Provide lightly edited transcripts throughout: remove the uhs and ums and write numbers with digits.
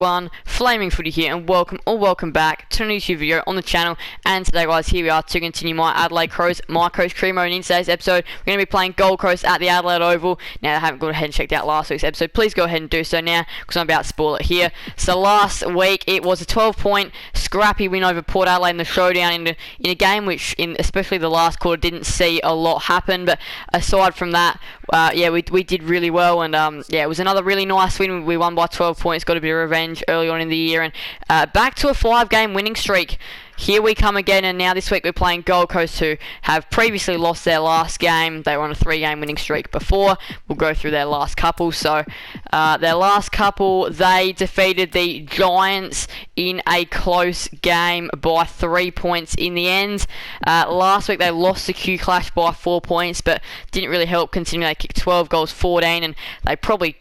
Flaming Footy here, and welcome back to a new YouTube video on the channel. And today, guys, here we are to continue my Adelaide Crows, my Coach Crew mode. In today's episode, we're going to be playing Gold Coast at the Adelaide Oval. Now, if you haven't gone ahead and checked out last week's episode, please go ahead and do so now, because I'm about to spoil it here. So last week, it was a 12-point scrappy win over Port Adelaide in the showdown in a game which, especially the last quarter, didn't see a lot happen. But aside from that, we did really well, and it was another really nice win. We won by 12 points, got a bit of revenge early on in the year, and back to a 5-game winning streak. Here we come again, and now this week we're playing Gold Coast, who have previously lost their last game. They were on a 3-game winning streak before. We'll go through their last couple. So their last couple, they defeated the Giants in a close game by 3 points in the end. Last week they lost the Q Clash by 4 points, but didn't really help considering they kicked 12 goals, 14, and they probably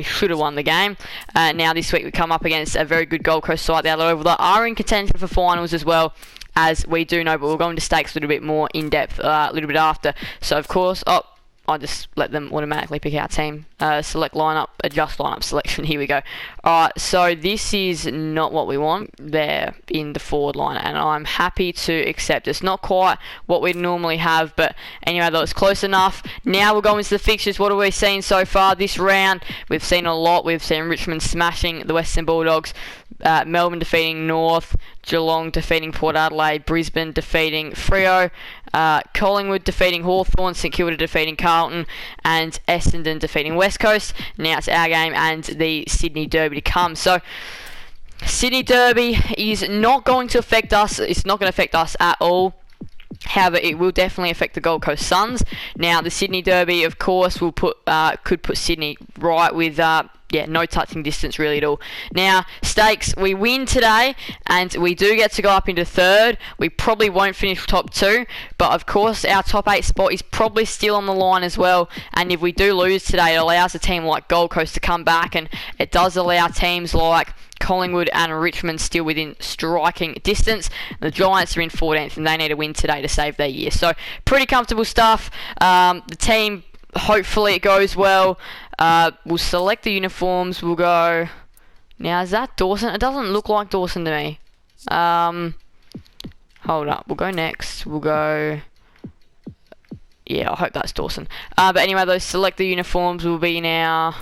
should have won the game. Now this week we come up against a very good Gold Coast side, the Adelaide Oval, that are in contention for finals as well, as we do know, but we'll go into stakes a little bit more in depth a little bit after. So of course, I'll just let them automatically pick our team. Select lineup, adjust lineup selection. Here we go. Alright, so this is not what we want there in the forward line, and I'm happy to accept. It's not quite what we normally have, but anyway, though, it's close enough. Now we'll go into the fixtures. What have we seen so far this round? We've seen a lot. We've seen Richmond smashing the Western Bulldogs, Melbourne defeating North, Geelong defeating Port Adelaide, Brisbane defeating Freo, Collingwood defeating Hawthorn, St Kilda defeating Carlton, and Essendon defeating West Coast. Now it's our game and the Sydney Derby to come. So Sydney Derby is not going to affect us. It's not going to affect us at all. However, it will definitely affect the Gold Coast Suns. Now, the Sydney Derby, of course, will could put Sydney right with no touching distance really at all. Now, stakes, we win today, and we do get to go up into third. We probably won't finish top 2, but of course, our top 8 spot is probably still on the line as well. And if we do lose today, it allows a team like Gold Coast to come back, and it does allow teams like Collingwood and Richmond still within striking distance. The Giants are in 14th, and they need a win today to save their year. So, pretty comfortable stuff. The team, hopefully it goes well. We'll select the uniforms. We'll go... Now, is that Dawson? It doesn't look like Dawson to me. Hold up. We'll go next. We'll go... Yeah, I hope that's Dawson. But anyway, those select the uniforms will be now...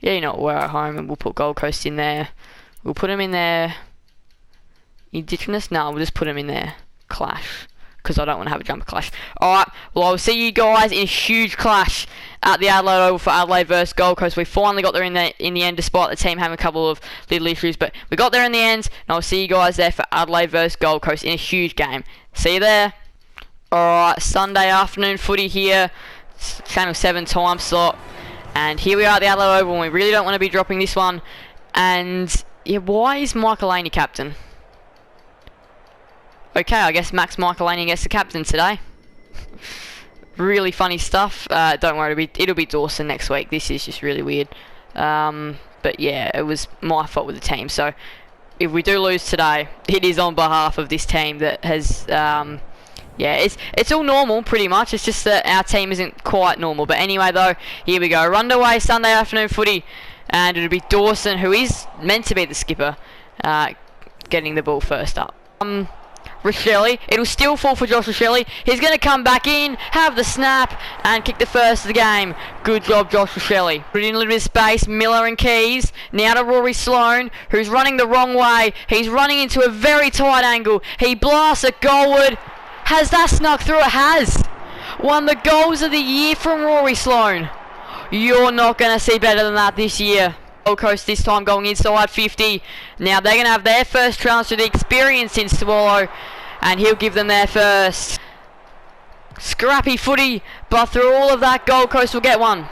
Yeah, you know what, we're at home, and we'll put Gold Coast in there. We'll put them in there. Indigenous? No, we'll just put them in there. Clash. Because I don't want to have a jumper clash. Alright, well, I'll see you guys in a huge clash at the Adelaide Oval for Adelaide versus Gold Coast. We finally got there in the end, despite the team having a couple of little issues. But we got there in the end, and I'll see you guys there for Adelaide versus Gold Coast in a huge game. See you there. Alright, Sunday afternoon footy here. Channel 7 time slot. And here we are at the Adelaide Oval, and we really don't want to be dropping this one. And, yeah, why is Michael Laney captain? Okay, I guess Max Michael Laney gets the captain today. Really funny stuff. Don't worry, it'll be Dawson next week. This is just really weird. But, yeah, it was my fault with the team. So, if we do lose today, it is on behalf of this team that has... it's all normal, pretty much. It's just that our team isn't quite normal. But anyway, though, here we go. Runaway Sunday afternoon footy. And it'll be Dawson, who is meant to be the skipper, getting the ball first up. Rochelle. It'll still fall for Josh Rochelle. He's going to come back in, have the snap, and kick the first of the game. Good job, Josh Rochelle. Put in a little bit of space. Miller and Keys. Now to Rory Sloane, who's running the wrong way. He's running into a very tight angle. He blasts it goalward. Has that snuck through? It has. Won the goals of the year from Rory Sloane. You're not going to see better than that this year. Gold Coast this time going inside 50. Now they're going to have their first chance to the experience in Swallow. And he'll give them their first. Scrappy footy. But through all of that, Gold Coast will get one.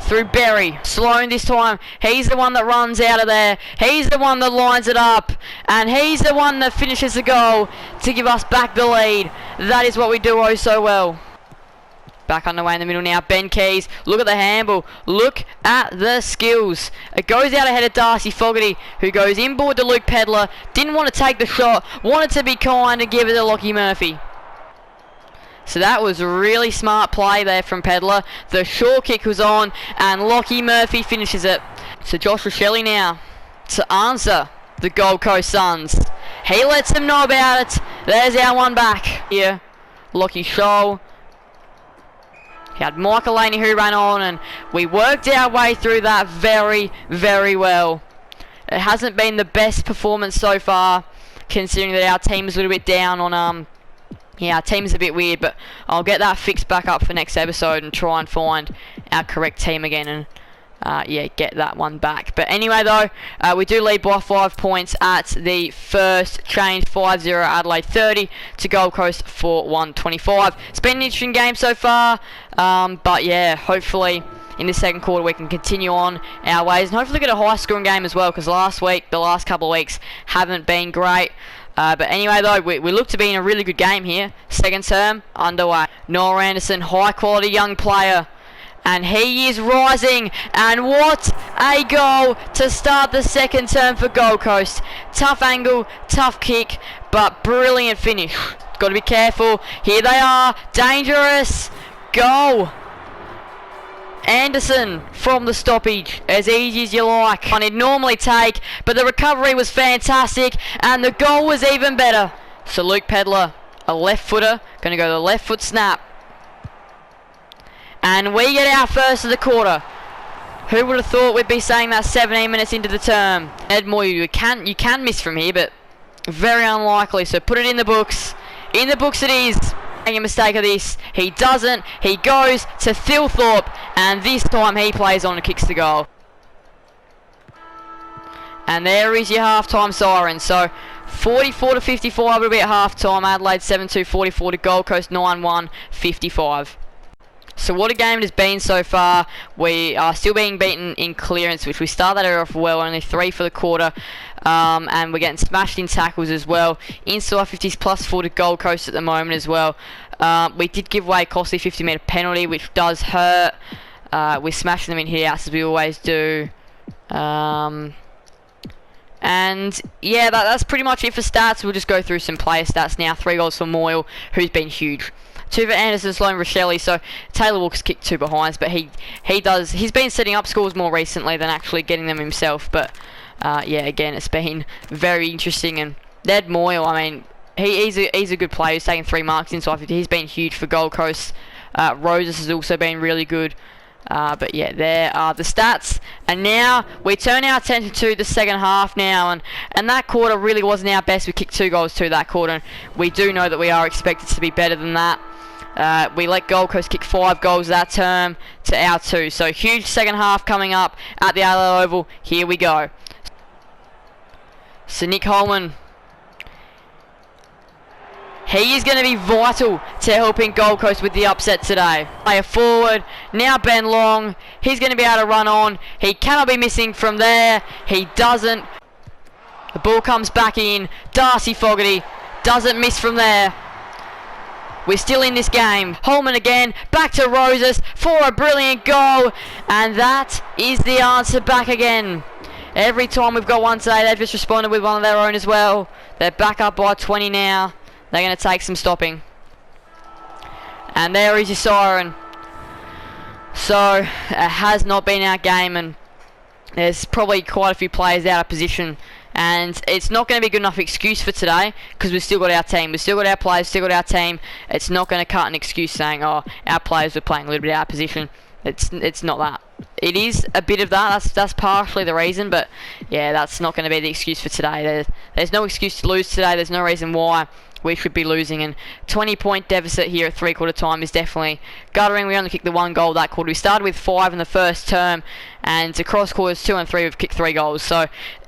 Through Berry. Sloane this time. He's the one that runs out of there. He's the one that lines it up. And he's the one that finishes the goal to give us back the lead. That is what we do oh so well. Back underway in the middle now. Ben Keys. Look at the handball. Look at the skills. It goes out ahead of Darcy Fogarty, who goes inboard to Luke Pedler. Didn't want to take the shot. Wanted to be kind and give it to Lockie Murphy. So that was a really smart play there from Pedler. The short kick was on, and Lockie Murphy finishes it. So Josh Rochelle now to answer the Gold Coast Suns. He lets them know about it. There's our one back here. Lockie Scholl. He had Michael Laney who ran on, and we worked our way through that very, very well. It hasn't been the best performance so far, considering that our team is a little bit down on yeah, our team's a bit weird, but I'll get that fixed back up for next episode and try and find our correct team again and yeah, get that one back. But anyway though, we do lead by 5 points at the first change. 5-0 Adelaide 30 to Gold Coast for 125. It's been an interesting game so far, but yeah, hopefully in the second quarter we can continue on our ways and hopefully get a high scoring game as well, because the last couple of weeks haven't been great. But anyway though, we look to be in a really good game here. Second term underway. Noah Anderson, high quality young player, and he is rising, and what a goal to start the second term for Gold Coast. Tough angle, tough kick, but brilliant finish. Got to be careful. Here they are, dangerous goal. Anderson from the stoppage, as easy as you like. One he'd normally take, but the recovery was fantastic, and the goal was even better. So Luke Pedler, a left footer, going to go to the left foot snap. And we get our first of the quarter. Who would have thought we'd be saying that 17 minutes into the term? Ed Moore, you can miss from here, but very unlikely. So put it in the books. In the books it is. Making a mistake of this, he doesn't. He goes to Thilthorpe, and this time he plays on and kicks the goal. And there is your half-time siren. So 44 to 55 will be at half-time. Adelaide 7-2, 44 to Gold Coast 9-1, 55. So what a game it has been so far. We are still being beaten in clearance, which we started that off well, only 3 for the quarter. And we're getting smashed in tackles as well. Inside 50s plus 4 to Gold Coast at the moment as well. We did give away a costly 50-metre penalty, which does hurt. We're smashing them in hit-outs as we always do. And yeah, that's pretty much it for stats. We'll just go through some player stats now. 3 goals for Moyle, who's been huge. 2 for Anderson, Sloan, Rochelle. So Taylor Walker's kicked 2 behinds, but he's been setting up scores more recently than actually getting them himself. But yeah, again, it's been very interesting. And Ned Moyle, I mean, he's a good player. He's taken 3 marks inside 50. He's been huge for Gold Coast. Roses has also been really good. But yeah, there are the stats. And now we turn our attention to the second half now, and that quarter really wasn't our best. We kicked 2 goals to that quarter, and we do know that we are expected to be better than that. We let Gold Coast kick 5 goals that term to our 2. So huge second half coming up at the Adelaide Oval. Here we go. So Nick Holman, he is going to be vital to helping Gold Coast with the upset today. Player forward, now Ben Long. He's going to be able to run on. He cannot be missing from there. He doesn't. The ball comes back in. Darcy Fogarty doesn't miss from there. We're still in this game. Holman again, back to Roses for a brilliant goal. And that is the answer back again. Every time we've got one today, they've just responded with one of their own as well. They're back up by 20 now. They're going to take some stopping. And there is your siren. So, it has not been our game, and there's probably quite a few players out of position. And it's not going to be a good enough excuse for today, because we've still got our team. We've still got our players, still got our team. It's not going to cut an excuse saying, oh, our players were playing a little bit out of position. It's not that. It is a bit of that. That's partially the reason, but yeah, that's not going to be the excuse for today. There's no excuse to lose today. There's no reason why we should be losing, and 20-point deficit here at 3/4 time is definitely guttering. We only kicked the 1 goal that quarter. We started with 5 in the first term, and across quarters 2 and 3 we've kicked 3 goals, so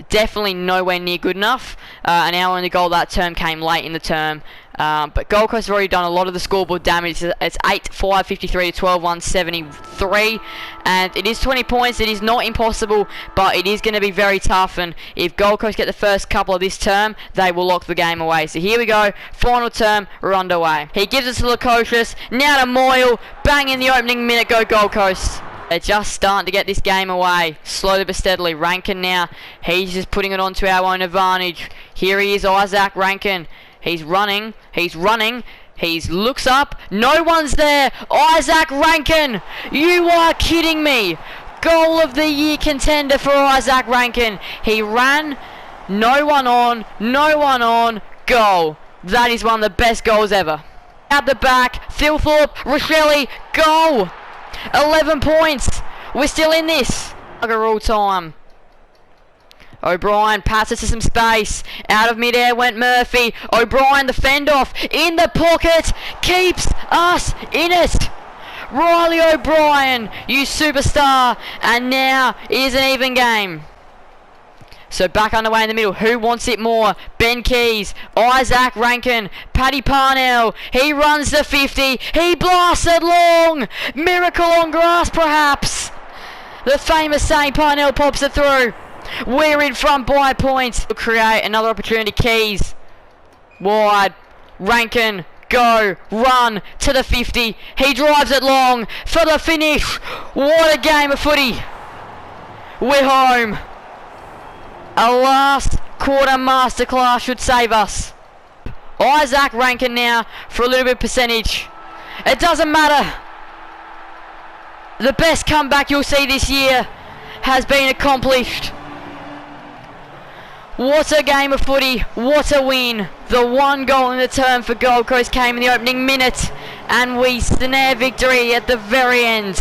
definitely nowhere near good enough. And our only goal that term came late in the term. But Gold Coast have already done a lot of the scoreboard damage. It's 8-5, 53 to 12-1, 73. And it is 20 points. It is not impossible, but it is going to be very tough. And if Gold Coast get the first couple of this term, they will lock the game away. So here we go. Final term, we're underway. He gives it to Lukosius. Now to Moyle. Bang in the opening minute. Go Gold Coast. They're just starting to get this game away, slowly but steadily. Rankin now, he's just putting it onto our own advantage. Here he is, Isaac Rankin. He's running, He looks up. No one's there. Isaac Rankin. You are kidding me. Goal of the year contender for Isaac Rankin. He ran. No one on. No one on. Goal. That is one of the best goals ever. At the back. Thilthorpe. Rochelle. Goal. 11 points. We're still in this. All time. O'Brien passes to some space. Out of midair went Murphy. O'Brien the fend off. In the pocket. Keeps us in it. Riley O'Brien, you superstar. And now it is an even game. So back underway in the middle. Who wants it more? Ben Keys. Isaac Rankin. Paddy Parnell. He runs the 50. He blasts it long. Miracle on grass perhaps. The famous saying, Parnell pops it through. We're in front by points. We'll create another opportunity. Keys. Wide. Rankin. Go. Run to the 50. He drives it long for the finish. What a game of footy. We're home. A last quarter masterclass should save us. Isaac Rankin now for a little bit of percentage. It doesn't matter. The best comeback you'll see this year has been accomplished. What a game of footy, what a win. The one goal in the term for Gold Coast came in the opening minute and we snare victory at the very end.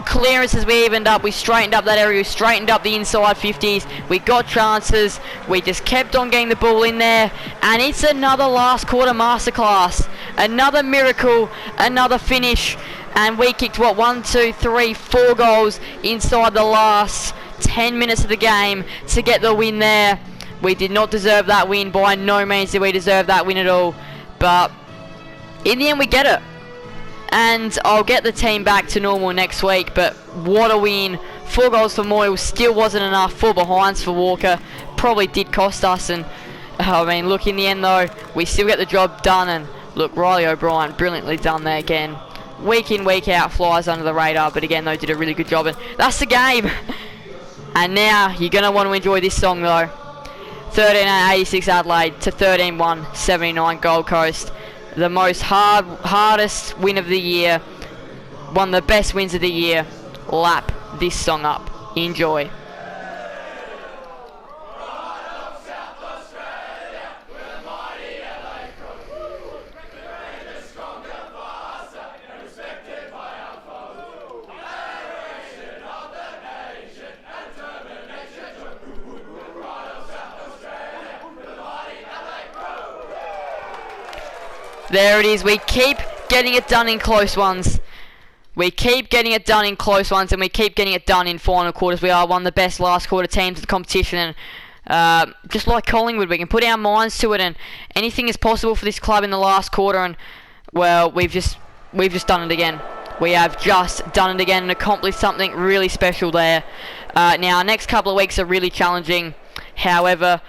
Clearances we evened up, we straightened up that area, we straightened up the inside 50s, we got chances, we just kept on getting the ball in there, and it's another last quarter masterclass. Another miracle, another finish, and we kicked what, 1, 2, 3, 4 goals inside the last 10 minutes of the game to get the win there. We did not deserve that win. By no means did we deserve that win at all. But in the end we get it. And I'll get the team back to normal next week. But what a win. 4 goals for Moyle still wasn't enough. 4 behinds for Walker. Probably did cost us. And I mean, look, in the end though, we still get the job done. And look, Riley O'Brien, brilliantly done there again. Week in, week out, flies under the radar. But again though, did a really good job. And that's the game. And now you're going to want to enjoy this song though. 13-86 Adelaide to 13-1-79 Gold Coast. The most hardest win of the year. One of the best wins of the year. Lap this song up. Enjoy. There it is. We keep getting it done in close ones. We keep getting it done in close ones, and we keep getting it done in final quarters. We are one of the best last quarter teams of the competition, and just like Collingwood, we can put our minds to it, and anything is possible for this club in the last quarter. And well, we've just done it again. We have just done it again and accomplished something really special there. Now, our next couple of weeks are really challenging. However,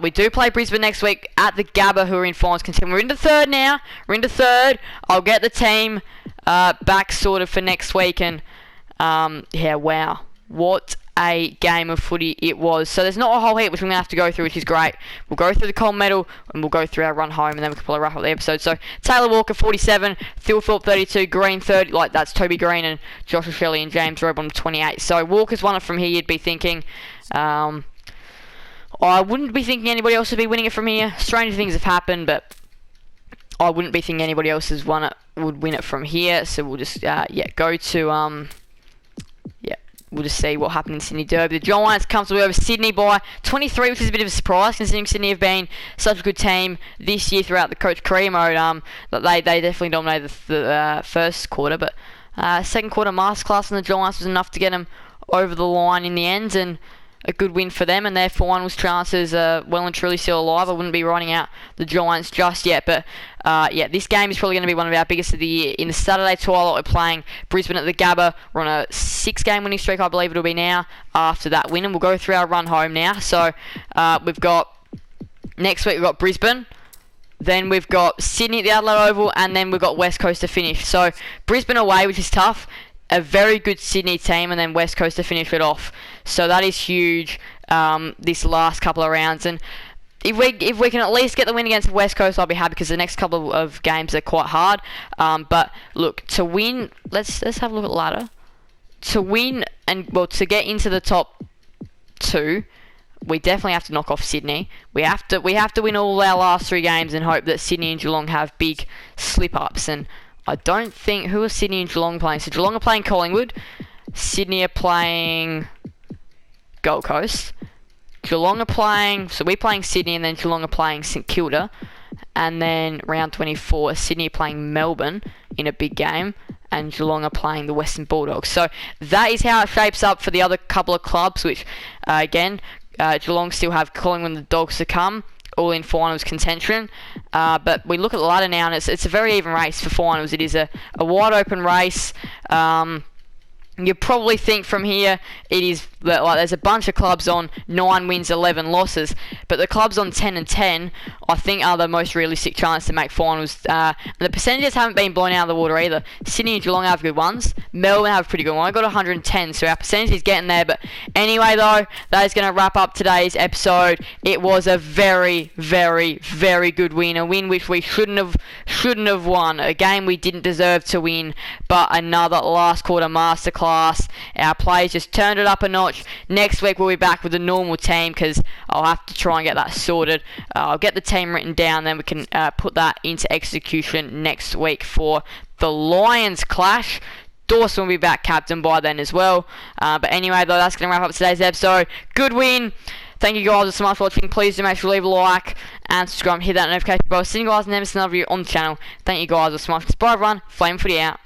we do play Brisbane next week at the Gabba, who are in finals contention. We're into third now. We're into third. I'll get the team back sorted for next week. And yeah, wow, what a game of footy it was. So there's not a whole heap which we're going to have to go through, which is great. We'll go through the cold medal and we'll go through our run home, and then we can probably wrap up the episode. So Taylor Walker 47, Thilthorpe 32, Green 30, like that's Toby Green, and Joshua Shelley and James Robon 28. So Walker's won it from here, you'd be thinking. I wouldn't be thinking anybody else would be winning it from here. Stranger things have happened, but I wouldn't be thinking anybody else would win it from here. So we'll just go to we'll just see what happened in Sydney Derby. The Giants comfortably over Sydney by 23, which is a bit of a surprise considering Sydney have been such a good team this year throughout the Coach career mode. They definitely dominated the first quarter, but second quarter masterclass on the Giants was enough to get them over the line in the end, and a good win for them, and their finals chances are well and truly still alive. I wouldn't be writing out the Giants just yet, but this game is probably going to be one of our biggest of the year. In the Saturday twilight, we're playing Brisbane at the Gabba. We're on a 6-game winning streak, I believe it'll be now, after that win, and we'll go through our run home now. So we've got, next week we've got Brisbane, then we've got Sydney at the Adelaide Oval, and then we've got West Coast to finish. So Brisbane away, which is tough, a very good Sydney team, and then West Coast to finish it off. So that is huge, this last couple of rounds. And if we can at least get the win against West Coast, I'll be happy, because the next couple of games are quite hard. But look, to win, let's have a look at the ladder. To win to get into the top 2, we definitely have to knock off Sydney. We have to win all our last 3 games and hope that Sydney and Geelong have big slip-ups. And I don't think... Who are Sydney and Geelong playing? So Geelong are playing Collingwood. Sydney are playing Gold Coast. Geelong are playing... So we're playing Sydney, and then Geelong are playing St Kilda. And then round 24, Sydney are playing Melbourne in a big game. And Geelong are playing the Western Bulldogs. So that is how it shapes up for the other couple of clubs, which, again, Geelong still have Collingwood and the Dogs to come, all in finals contention. But we look at the ladder now, and it's a very even race for finals. It is a wide open race. You probably think from here it is like there's a bunch of clubs on 9 wins, 11 losses, but the clubs on 10 and 10, I think, are the most realistic chance to make finals. And the percentages haven't been blown out of the water either. Sydney and Geelong have good ones. Melbourne have a pretty good one. I got 110, so our percentage is getting there. But anyway, though, that is going to wrap up today's episode. It was a very, very, very good win. A win which we shouldn't have won. A game we didn't deserve to win, but another last quarter masterclass. Our players just turned it up a notch. Next week we'll be back with a normal team, because I'll have to try and get that sorted. I'll get the team written down, then we can put that into execution next week for the Lions clash. Dawson will be back captain by then as well. But anyway, though, that's going to wrap up today's episode. Good win. Thank you guys so much for watching. Please do make sure to leave a like and subscribe and hit that notification bell. See you guys next time on the channel. Thank you guys so much. Bye everyone. Flame Footy out.